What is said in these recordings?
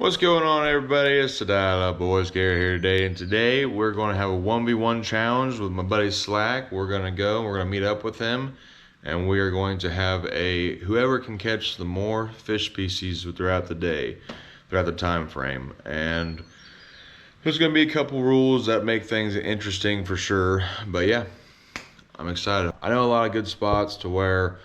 What's going on, everybody? It's the Dial-Up Boys, Garrett here today, and today we're going to have a 1v1 challenge with my buddy Slack. We're going to meet up with him, and we are going to have whoever can catch the more fish species throughout the day, throughout the time frame. And there's going to be a couple rules that make things interesting for sure, but yeah, I'm excited. I know a lot of good spots to where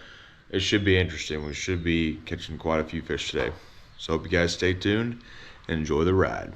it should be interesting. We should be catching quite a few fish today. So hope you guys stay tuned and enjoy the ride.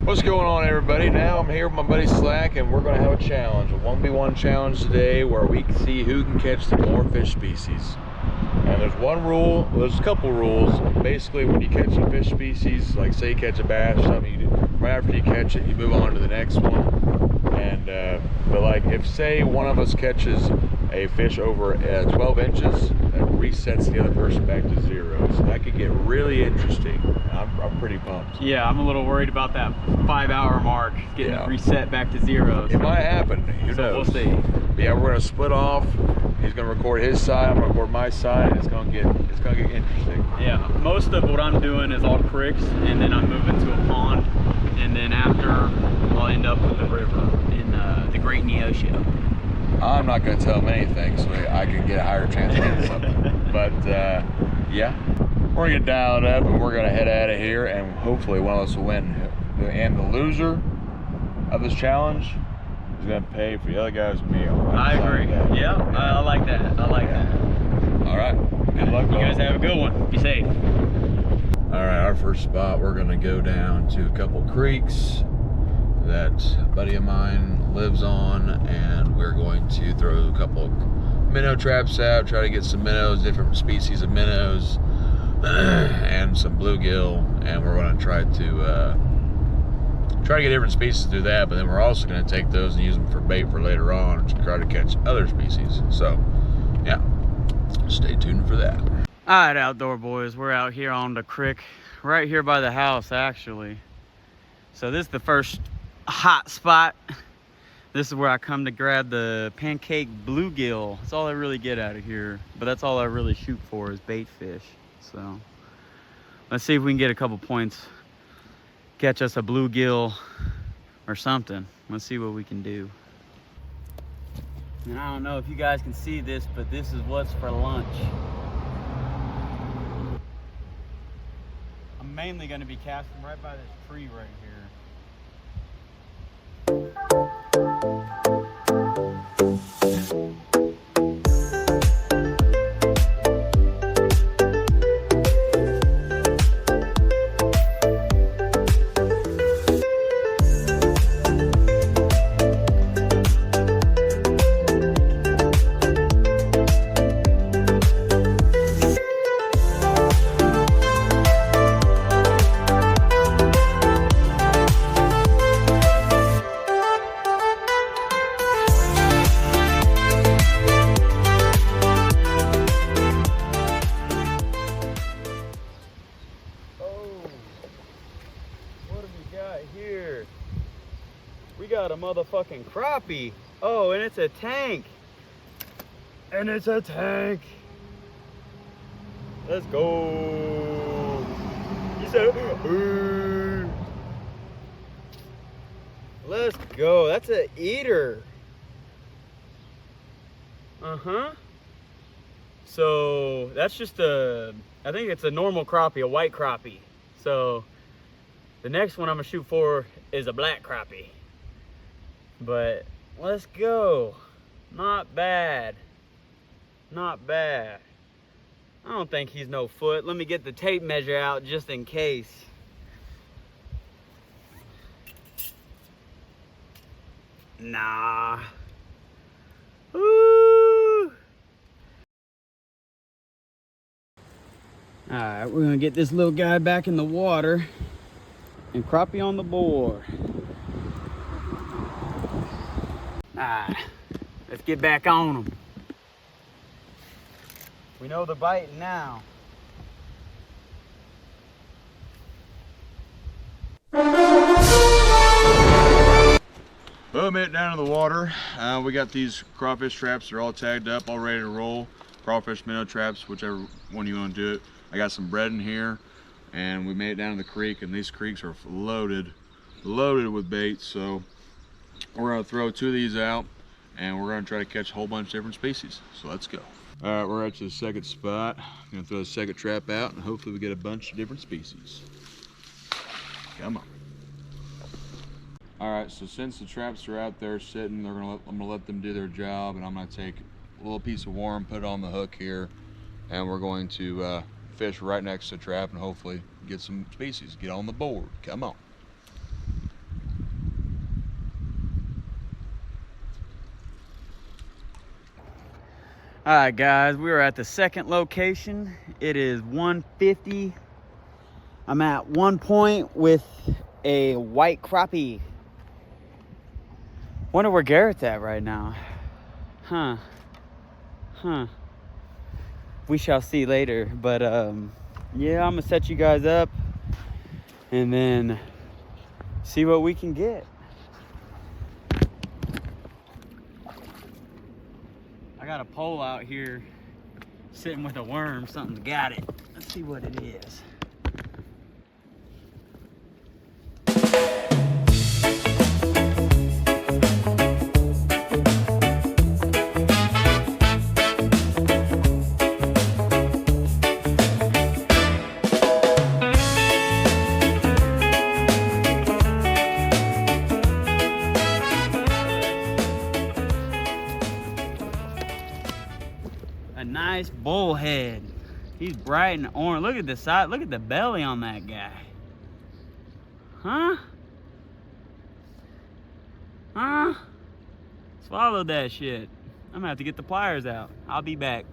What's going on, everybody? Now I'm here with my buddy Slack, and we're going to have a challenge, a 1v1 challenge today, where we can see who can catch the more fish species. And there's one rule, well, there's a couple rules. Basically, when you catch a fish species, like say you catch a bass or something, right after you catch it, you move on to the next one. And but like if say one of us catches a fish over 12 inches, that resets the other person back to 0. So that could get really interesting. I'm pretty pumped. Yeah, I'm a little worried about that 5-hour mark getting reset back to 0. It might happen. Who knows? We'll see. But yeah, we're gonna split off. He's gonna record his side. I'm gonna record my side. And it's gonna get interesting. Yeah, most of what I'm doing is all creeks, and then I'm moving to a pond, and then after I'll end up with the river in the Great Neosho. I'm not gonna tell him anything, so I can get a higher chance of getting something. But yeah, we're gonna dial it up, and we're gonna head out of here, and hopefully one of us will win. And the loser of this challenge is gonna pay for the other guy's meal. I agree. Yeah, I like that. I like that. All right. Good luck. You guys have a good one. Be safe. All right, our first spot, we're gonna go down to a couple creeks that a buddy of mine lives on, and we're going to throw a couple minnow traps out, try to get some minnows, different species of minnows, and some bluegill, and we're going to try to get different species to do that, but then we're also going to take those and use them for bait for later on to try to catch other species. So yeah, stay tuned for that. All right, outdoor boys, we're out here on the creek right here by the house, actually. So this is the first hot spot. This is where I come to grab the pancake bluegill. That's all I really get out of here, but that's all I really shoot for is bait fish. So let's see if we can get a couple points, catch us a bluegill or something. Let's see what we can do. And I don't know if you guys can see this, but this is what's for lunch. I'm mainly going to be casting right by this tree right here. Here we got a motherfucking crappie. Oh, and it's a tank. Let's go. He said, let's go. That's an eater. So that's just I think it's a normal crappie, a white crappie. So the next one I'm gonna shoot for is a black crappie. But let's go. Not bad. Not bad. I don't think he's no foot. Let me get the tape measure out just in case. Nah. Woo! Alright, we're gonna get this little guy back in the water and crappie on the board. Alright, let's get back on them. We know they're biting now. Well, we made it down to the water. We got these crawfish traps. They're all tagged up, all ready to roll. Crawfish, minnow traps, whichever one you want to do it. I got some bread in here, and we made it down to the creek, and these creeks are loaded with bait. So we're gonna throw 2 of these out, and we're gonna try to catch a whole bunch of different species. So let's go. All right, we're at the second spot. I'm gonna throw the second trap out, and hopefully we get a bunch of different species. Come on. All right, so since the traps are out there sitting, I'm gonna let them do their job, and I'm gonna take a little piece of worm, put it on the hook here, and we're going to fish right next to the trap and hopefully get some species, get on the board. Come on. All right, guys, we are at the second location. It is 1:50. I'm at one point with a white crappie. Wonder where Garrett's at right now. Huh. We shall see later. But yeah, I'm gonna set you guys up and then see what we can get. I got a pole out here sitting with a worm. Something's got it. Let's see what it is. Nice bullhead. He's bright and orange. Look at the side. Look at the belly on that guy. Huh? Swallow that shit. I'm gonna have to get the pliers out. I'll be back.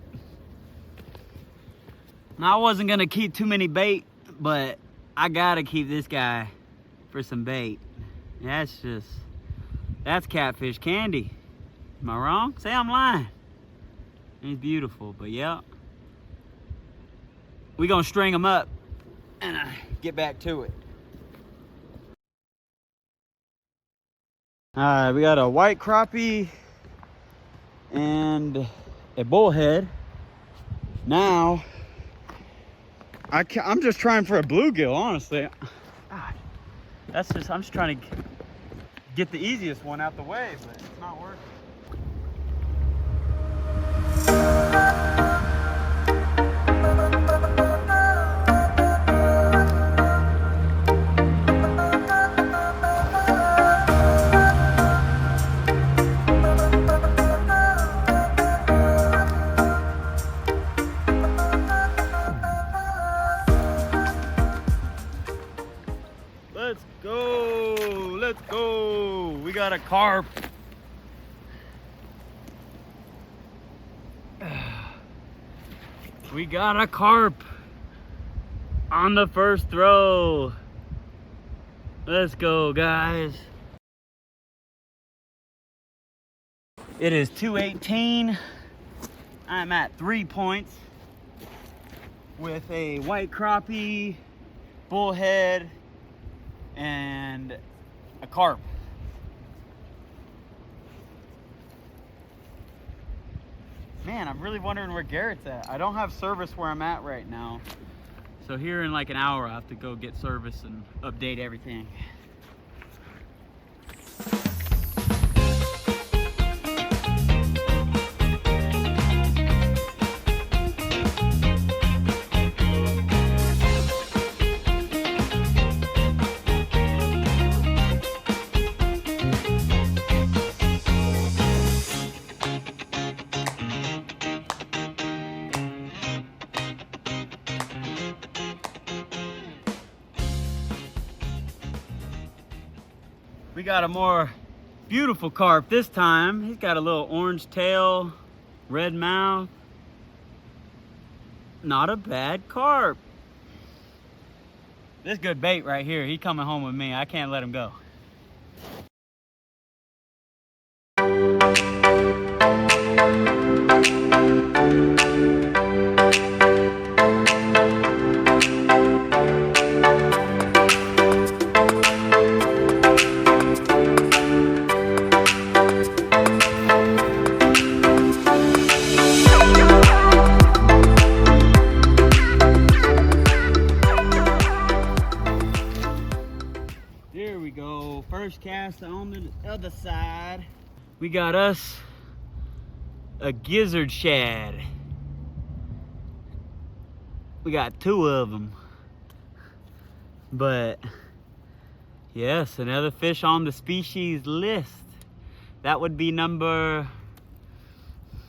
Now, I wasn't gonna keep too many bait, but I gotta keep this guy for some bait. That's catfish candy. Am I wrong? Say I'm lying. He's beautiful, but yeah. We're gonna string him up and get back to it. All right, we got a white crappie and a bullhead. Now, I'm just trying for a bluegill, honestly. God, I'm just trying to get the easiest one out the way, but it's not working. Let's go. We got a carp. We got a carp on the first throw. Let's go, guys. It is 2:18. I'm at 3 points with a white crappie, bullhead, and a carp. Man, I'm really wondering where Garrett's at. I don't have service where I'm at right now. So here in like an hour, I have to go get service and update everything. We got a more Beautiful carp this time. He's got a little orange tail, red mouth. Not a bad carp. This good bait right here. He coming home with me. I can't let him go. There we go. First cast on the other side. We got us a gizzard shad. We got 2 of them. But yes, another fish on the species list. That would be number,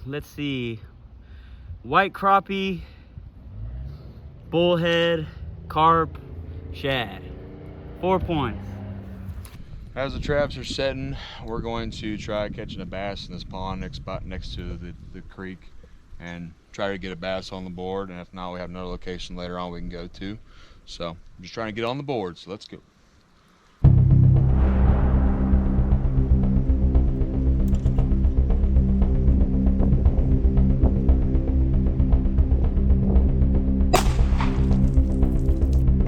let's see, white crappie, bullhead, carp, shad. 4 points. As the traps are setting, we're going to try catching a bass in this pond next to the creek and try to get a bass on the board. And if not, we have another location later on we can go to. So I'm just trying to get on the board, so let's go.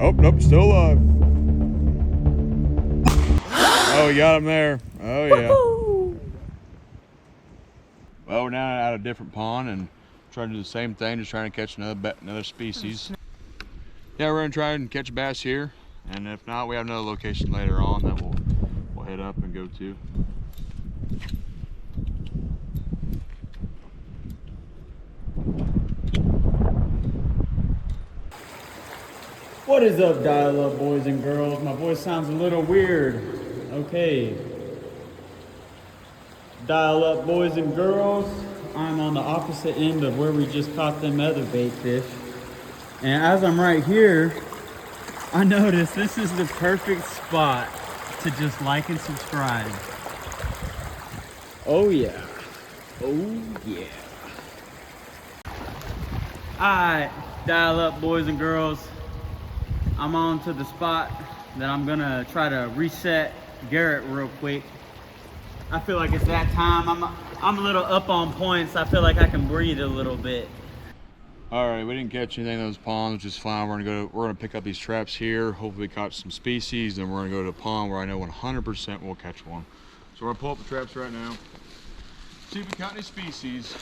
Oh, nope, still alive. Oh, we got him there. Oh, yeah. Well, we're now at a different pond and trying to do the same thing, just trying to catch another species. Yeah, we're gonna try and catch a bass here, and if not, we have another location later on that we'll head up and go to. What is up, dial-up boys and girls? My voice sounds a little weird. Okay. Dial-up boys and girls. I'm on the opposite end of where we just caught them other bait fish. And as I'm right here, I noticed this is the perfect spot to just like and subscribe. Oh yeah. Oh yeah. Alright, dial-up boys and girls. I'm on to the spot that I'm gonna try to reset Garrett real quick. I feel like it's that time. I'm a little up on points. I feel like I can breathe a little bit. All right, we didn't catch anything in those ponds, which is fine. We're gonna pick up these traps here. Hopefully catch some species, then we're gonna go to a pond where I know 100% we'll catch one. So we're gonna pull up the traps right now. See if we caught any species.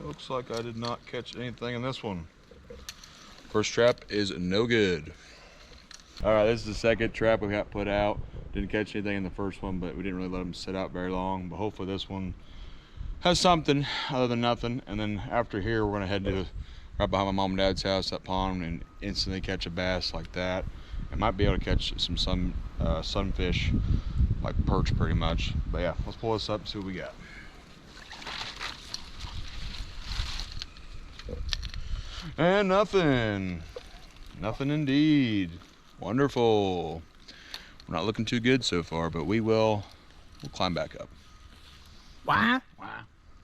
Looks like I did not catch anything in this one. First trap is no good. All right, this is the second trap we got put out. Didn't catch anything in the first one, but we didn't really let them sit out very long. But hopefully this one has something other than nothing. And then after here, we're gonna head to right behind my mom and dad's house, that pond, and instantly catch a bass like that. I might be able to catch some sunfish, like perch pretty much. But yeah, let's pull this up and see what we got. And nothing. Nothing indeed. Wonderful. We're not looking too good so far, but we'll climb back up. Wow.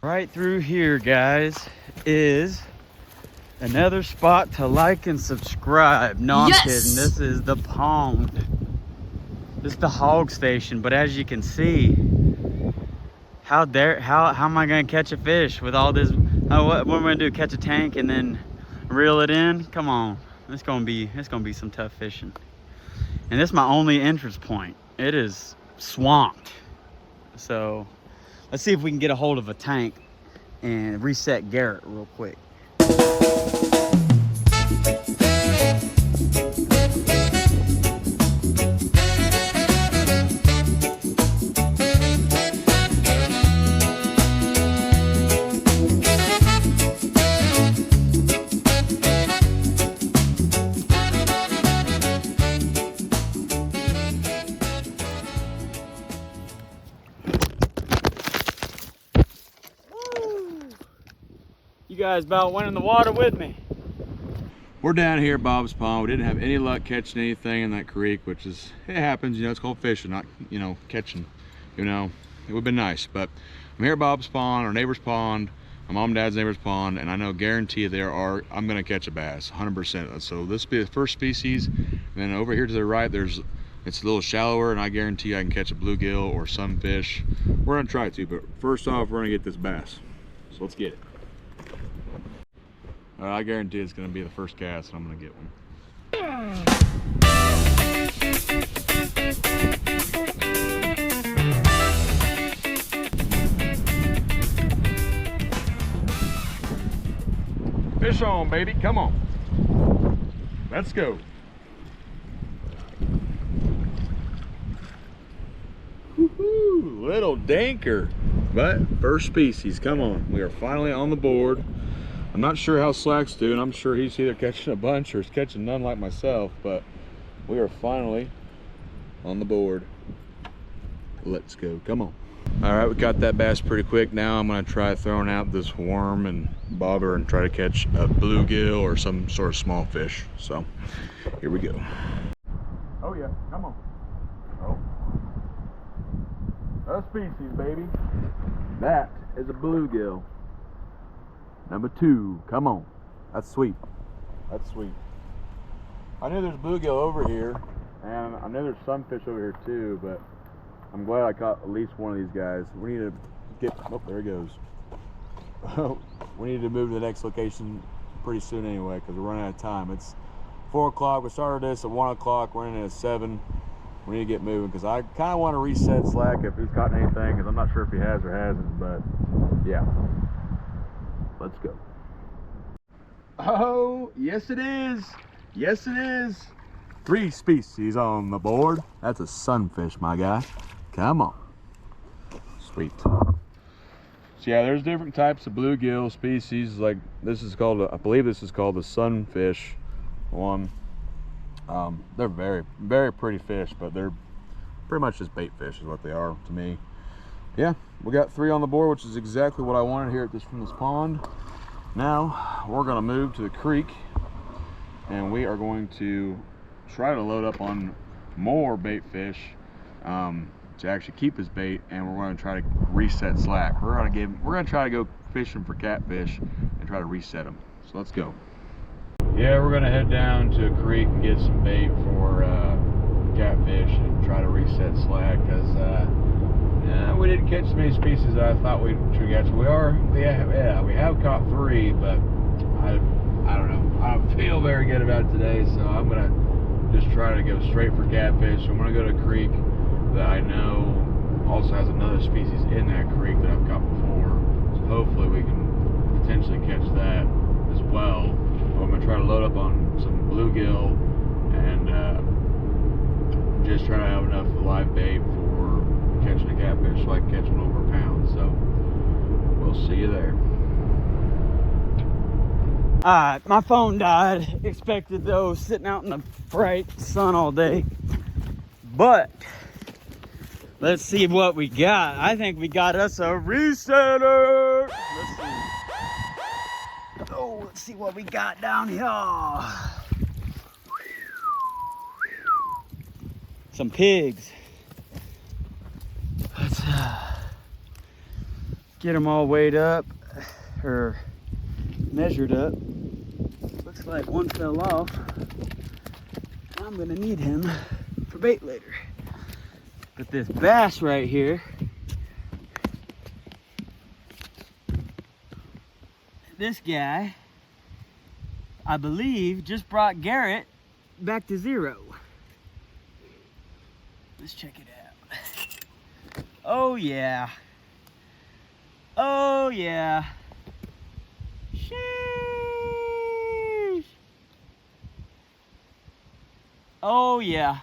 Right through here, guys, is another spot to like and subscribe. No, I'm kidding. This is the pond. This is the hog station. But as you can see, how am I gonna catch a fish with all this? What am I gonna do? Catch a tank and then reel it in? Come on. It's gonna be some tough fishing. And this is my only entrance point. It is swamped. So let's see if we can get a hold of a tank and reset Garrett real quick. You guys about went in the water with me. We're down here at Bob's Pond. We didn't have any luck catching anything in that creek, which is, it happens, you know, it's called fishing, not, you know, catching, you know. It would've been nice, but I'm here at Bob's Pond, our neighbor's pond, my mom and dad's neighbor's pond, and I know guarantee I'm gonna catch a bass, 100%. So this will be the first species, and then over here to the right, it's a little shallower, and I guarantee I can catch a bluegill or sunfish. We're gonna try to, but first off, we're gonna get this bass. So let's get it. I guarantee it's gonna be the first cast, and I'm gonna get one. Fish on, baby, come on. Let's go. Woohoo, little danker. But first species, come on. We are finally on the board. I'm not sure how Slack's doing. I'm sure he's either catching a bunch or he's catching none like myself, but we are finally on the board. Let's go, come on. All right, we got that bass pretty quick. Now I'm gonna try throwing out this worm and bobber and try to catch a bluegill or some sort of small fish. So here we go. Oh yeah, come on. Oh, a species, baby. That is a bluegill. Number 2, come on. That's sweet. That's sweet. I knew there's bluegill over here, and I know there's sunfish over here too, but I'm glad I caught at least one of these guys. We need to get, oh, there he goes. We need to move to the next location pretty soon anyway, because we're running out of time. It's 4 o'clock. We started this at 1 o'clock. We're in at 7. We need to get moving, because I kind of want to reset Slack if he's caught anything, because I'm not sure if he has or hasn't, but yeah. Let's go. Oh, yes it is. Yes it is. 3 species on the board. That's a sunfish, my guy. Come on. Sweet. So yeah, there's different types of bluegill species. Like this is called, I believe this is called the sunfish one. They're very, very pretty fish, but they're pretty much just bait fish is what they are to me. Yeah, we got 3 on the board, which is exactly what I wanted here from this pond. Now we're gonna move to the creek, and we are going to try to load up on more bait fish to actually keep his bait, and we're going to try to reset Slack. We're going to try to go fishing for catfish and try to reset them. So let's go. Yeah, we're going to head down to a creek and get some bait for catfish and try to reset Slack, because we didn't catch as many species as I thought we'd catch. We have caught 3, but I don't know. I don't feel very good about it today, so I'm going to just try to go straight for catfish. I'm going to go to a creek that I know also has another species in that creek that I've caught before. So hopefully we can potentially catch that as well. I'm going to try to load up on some bluegill and just try to have enough live bait for catching a catfish so I can catch one over a pound. So we'll see you there. Alright, my phone died. Expected those sitting out in the bright sun all day. But let's see what we got. I think we got us a resetter. Let's see. Oh, let's see what we got down here. Some pigs. Let's get them all weighed up or measured up. Looks like one fell off. I'm gonna need him for bait later. But this bass right here, this guy, I believe, just brought Garrett back to 0. Let's check it out. Oh yeah. Oh yeah. Sheesh. Oh yeah.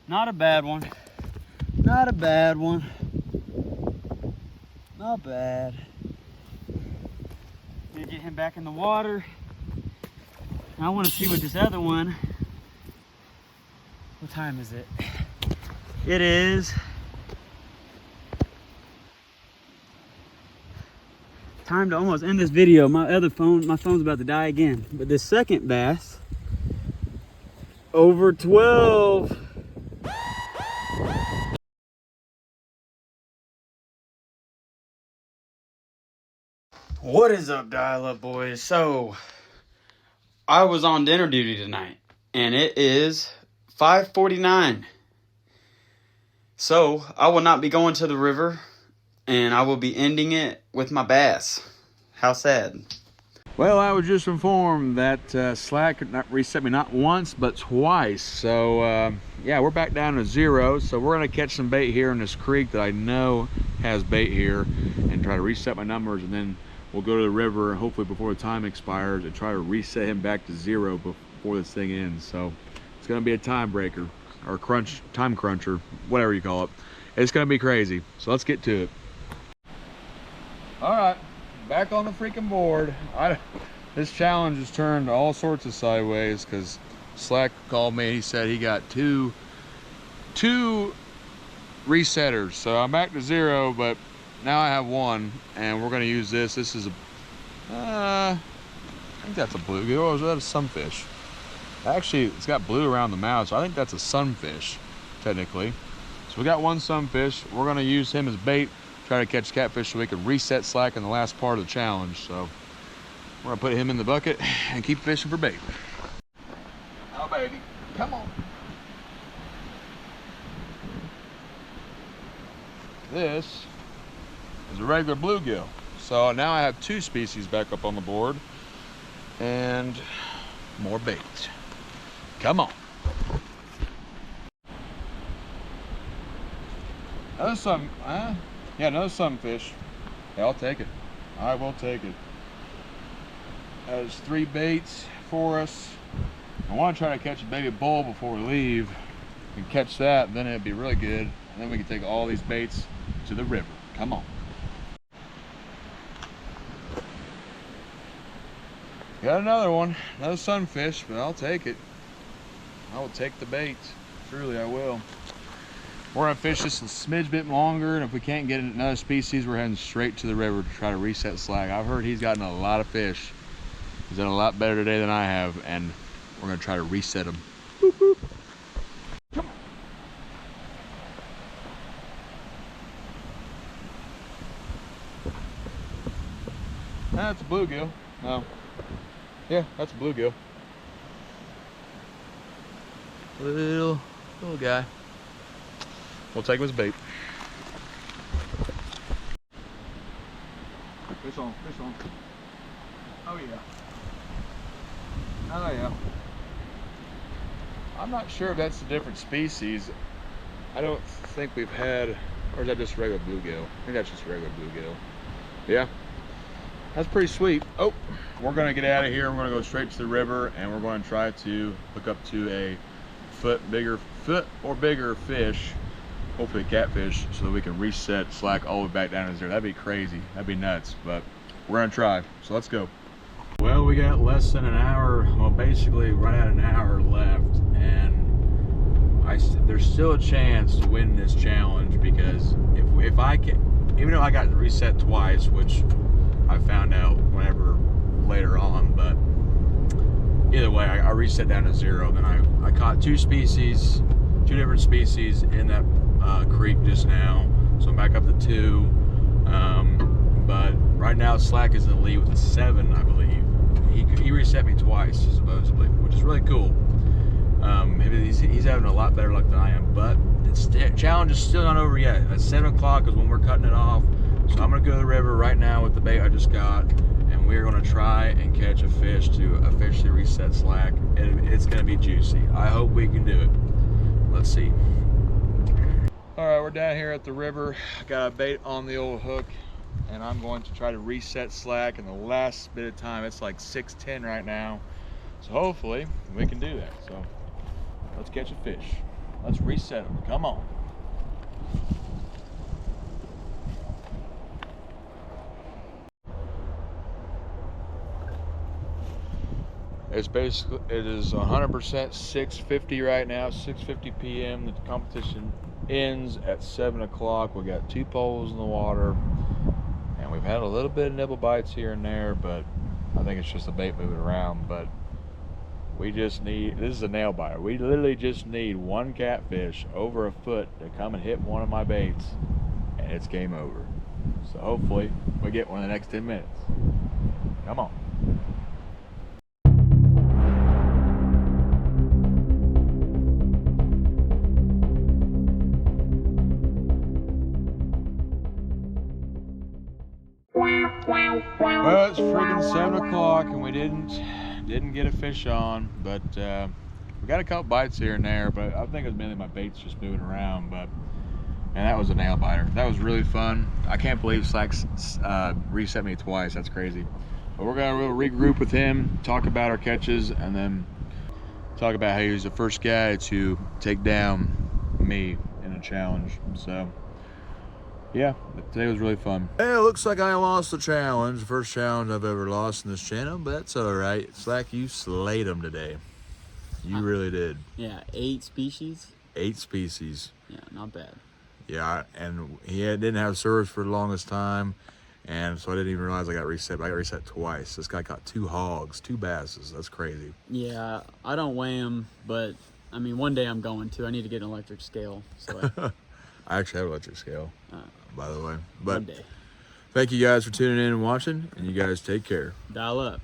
Not a bad one. Not a bad one. Not bad. Gonna get him back in the water. I want to see what this other one. What time is it? It is time to almost end this video. My phone's about to die again. But this second bass, over 12. What is up, dial-up boys? So, I was on dinner duty tonight, and it is 5:49. So, I will not be going to the river, and I will be ending it with my bass. How sad. Well, I was just informed that slack reset me not once, but twice. So, yeah, we're back down to 0. So we're going to catch some bait here in this creek that I know has bait here and try to reset my numbers, and then we'll go to the river, hopefully before the time expires, and try to reset him back to 0 before this thing ends. So it's going to be a time breaker, or time cruncher, whatever you call it. It's going to be crazy. So let's get to it. All right, back on the freaking board. This challenge has turned all sorts of sideways because Slack called me. He said he got two resetters. So I'm back to 0, but now I have 1, and we're going to use this. This is a, I think that's a bluegill, or is that a sunfish? Actually, it's got blue around the mouth, so I think that's a sunfish, technically. So we got 1 sunfish. We're going to use him as bait, try to catch catfish so we can reset slack in the last part of the challenge. So we're going to put him in the bucket and keep fishing for bait. Oh, baby, come on. This is a regular bluegill. So now I have 2 species back up on the board and more bait. Come on. Another sunfish. Yeah, I'll take it. I will take it. That is 3 baits for us. I want to try to catch a baby bull before we leave. If we can catch that, then it'd be really good. And then we can take all these baits to the river. Come on. Got another one, another sunfish, but I'll take it. I will take the bait. Truly, I will. We're gonna fish this a smidge bit longer, and if we can't get another species, we're heading straight to the river to try to reset slack. I've heard he's gotten a lot of fish. He's done a lot better today than I have, and we're gonna try to reset him. Boop, boop. Come on. That's a bluegill. No. Yeah, that's a bluegill. Little guy. We'll take him as bait. Fish on, fish on. Oh yeah. Oh yeah. I'm not sure if that's a different species. I don't think we've had, or is that just regular bluegill? I think that's just regular bluegill. Yeah. That's pretty sweet. Oh, we're gonna get out of here. We're gonna go straight to the river, and we're gonna try to hook up to a foot or bigger fish, hopefully catfish, so that we can reset slack all the way back down to 0. That'd be crazy. That'd be nuts, but we're gonna try. So let's go. Well, we got less than an hour. Well, basically right at an hour left, and there's still a chance to win this challenge, because if I can, even though I got reset twice, which I found out whenever later on, but either way, I reset down to 0. Then I caught 2 different species in that creek just now, so I'm back up to 2. But right now slack is in the lead with a 7, I believe. He reset me twice supposedly, which is really cool. He's having a lot better luck than I am, but the challenge is still not over yet. At 7 o'clock is when we're cutting it off. So I'm gonna go to the river right now with the bait I just got, and we're gonna try and catch a fish to officially reset slack. It's gonna be juicy. I hope we can do it. Let's see. All right, we're down here at the river. I got a bait on the old hook, and I'm going to try to reset slack in the last bit of time. It's like 6:10 right now. So hopefully we can do that. So let's catch a fish. Let's reset them, come on. It is 100% 6:50 right now, 6:50 p.m. The competition ends at 7 o'clock. We got 2 poles in the water, and we've had a little bit of nibble bites here and there, but I think it's just the bait moving around. But we just need, this is a nail biter. We literally just need one catfish over a foot to come and hit one of my baits, and it's game over. So hopefully we get one in the next 10 minutes. Come on. Well, it's freaking 7 o'clock and we didn't get a fish on, but we got a couple bites here and there, but I think it was mainly my baits just moving around. But man, that was a nail biter. That was really fun. I can't believe Slack's reset me twice. That's crazy. But we're gonna regroup with him, talk about our catches, and then talk about how he was the first guy to take down me in a challenge. So yeah, today was really fun. Hey, it looks like I lost the challenge. First challenge I've ever lost in this channel, but that's all right. Slack, you slayed them today. You really did. Yeah, 8 species. 8 species. Yeah, not bad. Yeah, and he didn't have service for the longest time, and so I didn't even realize I got reset. But I got reset twice. This guy caught 2 hogs, 2 basses. That's crazy. Yeah, I don't weigh them, but I mean, one day I'm going to. I need to get an electric scale. So I actually have an electric scale, by the way. But one day. Thank you guys for tuning in and watching, and you guys take care. Dial up.